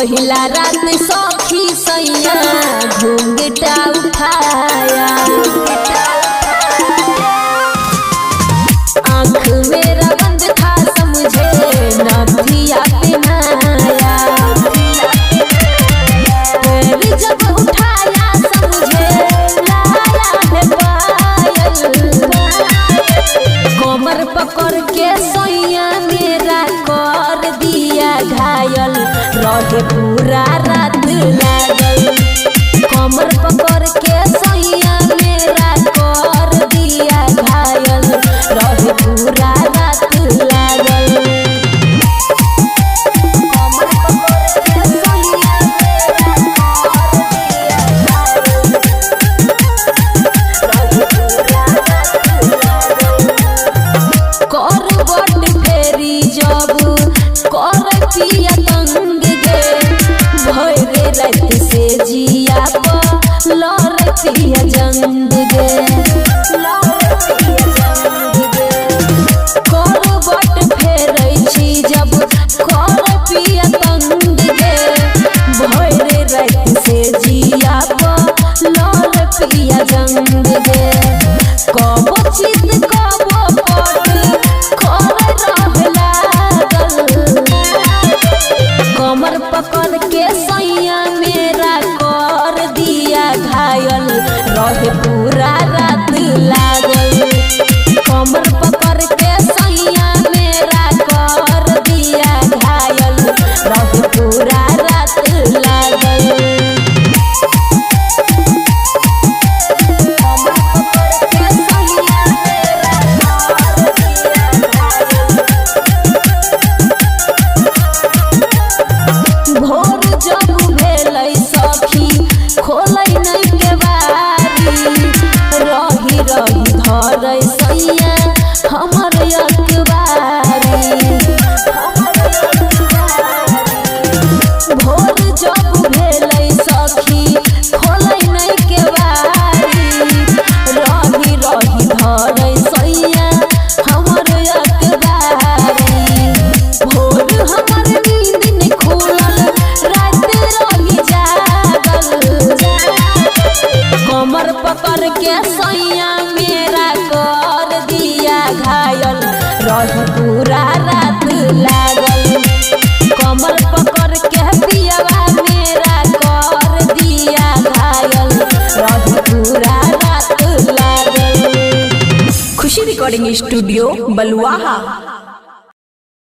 पहिला रात सखी सैया घूंघटा उठाया, आँख मेरा बंद था समझे नथिया पहनाया, पैर जब उठाया समझे लाया है पायल, कमर पकड़ के सैया मेरा कर दिया घायल, रहे पूरा रात लागल, कमर पकड़ के सैया मेरा कर दिया घायल, रहे पूरा रात लागल, कमर पकड़ के सैया मेरा कर बट फेरी जब कर पिया तंग गे, भोरे रात से जिया पर लड़ पिया जंग गे, कर बट फेरै छी जब कर पिया तंग गे, भोरे रात से जिया पर लड़ पिया जंग गे, कबो चित कबो कमर पकड़ के सैया मेरा कर दिया घायल, रहे पूरा रात लागल, कमर पकड़ के सैया मेरा कर दिया घायल, रहे पूरा रात लागल, कमर पकड़ के सैया भोर जब भेलै सखी खोलै नहीं के बारी, रही रही धरै सैया हमर अखबारी, भोर जब भेलै सखी खोलै नहीं के बारी, रही रही धरै सैया हमर अखबारी, भोर हमर नींद नहीं खुलल रात रही जागल, कमर पकड़ के सैया मेरा कर दिया घायल, रही पूरा रात लागल, कमर पकड़ के पियवा मेरा कर दिया घायल, रही पूरा रात लागल। खुशी रिकॉर्डिंग स्टूडियो बलुआहा।